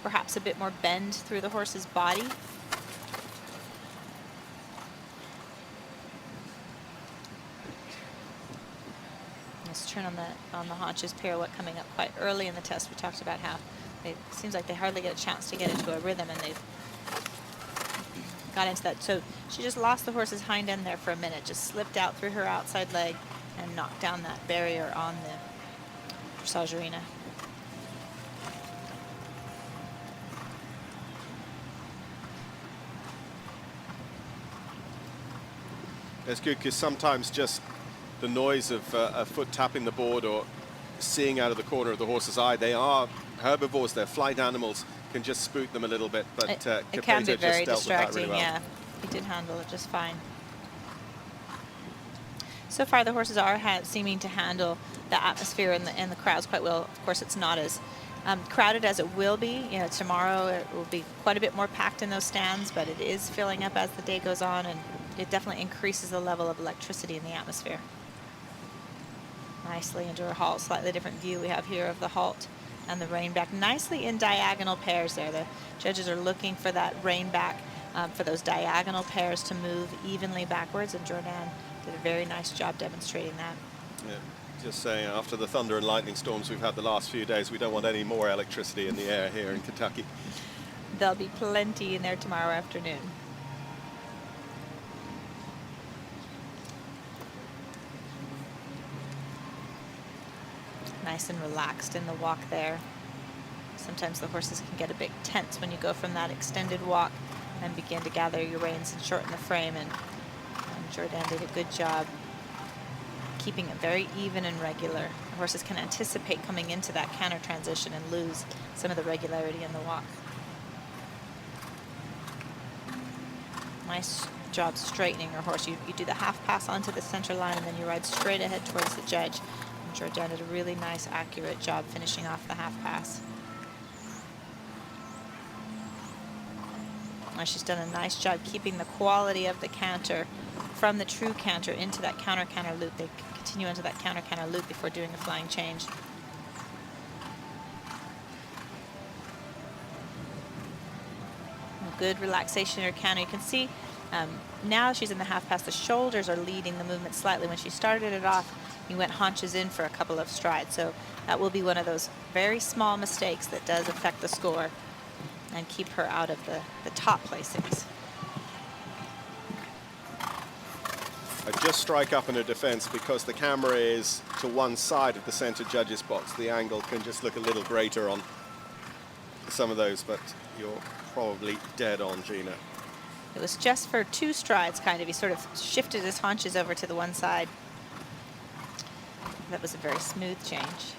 perhaps a bit more bend through the horse's body. Nice turn on the haunches pirouette coming up quite early in the test. We talked about how it seems like they hardly get a chance to get into a rhythm, and they've got into that. So she just lost the horse's hind end there for a minute, just slipped out through her outside leg and knocked down that barrier on the dressage arena. It's good because sometimes just the noise of a foot tapping the board or seeing out of the corner of the horse's eye, they are herbivores, they're flight animals, can just spook them a little bit, but it can be very distracting, really well. yeah. He did handle it just fine. So far, the horses are seeming to handle the atmosphere and the crowds quite well. Of course, it's not as crowded as it will be. You know, tomorrow it will be quite a bit more packed in those stands, but it is filling up as the day goes on, and it definitely increases the level of electricity in the atmosphere. Nicely into her halt, slightly different view we have here of the halt and the rein back. Nicely in diagonal pairs there. The judges are looking for that rein back, for those diagonal pairs to move evenly backwards, and Jordan did a very nice job demonstrating that. Yeah, just saying, after the thunder and lightning storms we've had the last few days, we don't want any more electricity in the air here in Kentucky. There'll be plenty in there tomorrow afternoon. Nice and relaxed in the walk there. Sometimes the horses can get a bit tense when you go from that extended walk and begin to gather your reins and shorten the frame, and Jordan did a good job keeping it very even and regular. The horses can anticipate coming into that canter transition and lose some of the regularity in the walk. Nice job straightening your horse. You do the half pass onto the center line, and then you ride straight ahead towards the judge. Jordan did a really nice, accurate job finishing off the half pass. Now she's done a nice job keeping the quality of the canter from the true canter into that counter-canter loop. They continue into that counter-canter loop before doing a flying change. Good relaxation in her canter. You can see now she's in the half pass. The shoulders are leading the movement slightly. When she started it off, you went haunches in for a couple of strides. So that will be one of those very small mistakes that does affect the score and keep her out of the top placings. I just strike up in her defense because the camera is to one side of the center judges box. The angle can just look a little greater on some of those, but you're probably dead on, Gina. It was just for 2 strides, kind of. He sort of shifted his haunches over to the one side. That was a very smooth change.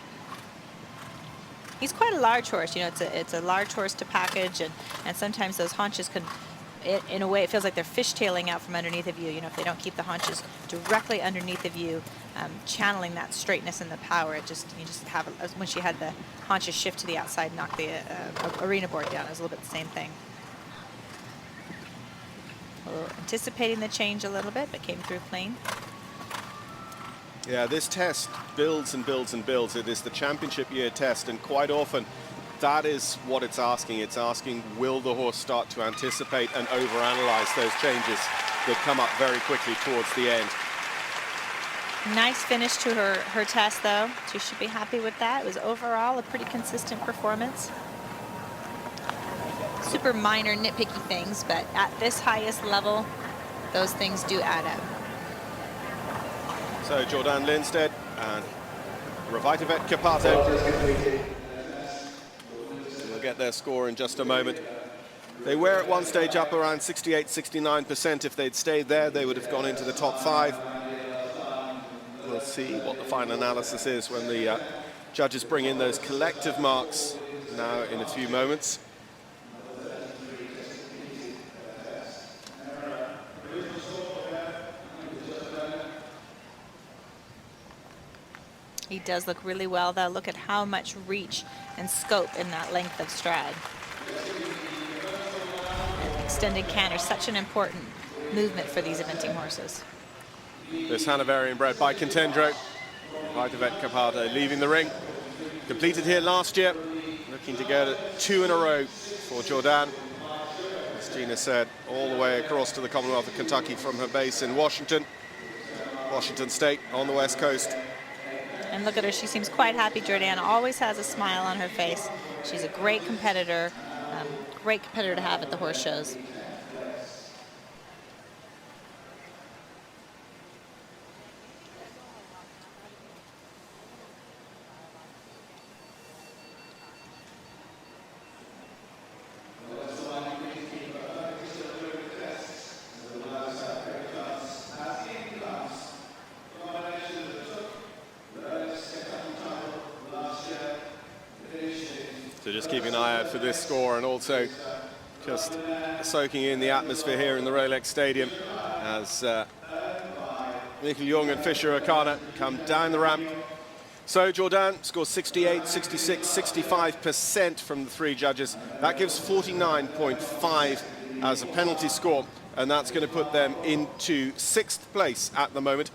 He's quite a large horse. You know, it's a large horse to package, and sometimes those haunches can, in a way, it feels like they're fishtailing out from underneath of you. You know, if they don't keep the haunches directly underneath of you, channeling that straightness and the power, you just have, when she had the haunches shift to the outside, knock the arena board down. It was a little bit the same thing. Anticipating the change a little bit, but came through clean. Yeah, this test builds and builds and builds. It is the championship year test, and quite often that is what it's asking. It's asking, will the horse start to anticipate and overanalyze those changes that come up very quickly towards the end? Nice finish to her test, though. She should be happy with that. It was overall a pretty consistent performance. Super minor, nitpicky things, but at this highest level, those things do add up. So Jordan Linstedt and Revitavet Capato will get their score in just a moment. They were at one stage up around 68-69%. If they'd stayed there, they would have gone into the top 5. We'll see what the final analysis is when the judges bring in those collective marks now in a few moments. He does look really well, though. Look at how much reach and scope in that length of stride. And extended canter, such an important movement for these eventing horses. This Hanoverian bred by Contendro, Vitavet Capato leaving the ring. Completed here last year. Looking looking to get 2 in a row for Jordan. As Gina said, all the way across to the Commonwealth of Kentucky from her base in Washington State on the West Coast. And look at her, she seems quite happy. Jordan always has a smile on her face. She's a great competitor to have at the horse shows. So just keeping an eye out for this score, and also just soaking in the atmosphere here in the Rolex Stadium as Mikkel Jung and Fischer Akana come down the ramp. So Jordan scores 68, 66, 65% from the 3 judges. That gives 49.5 as a penalty score, and that's going to put them into 6th place at the moment.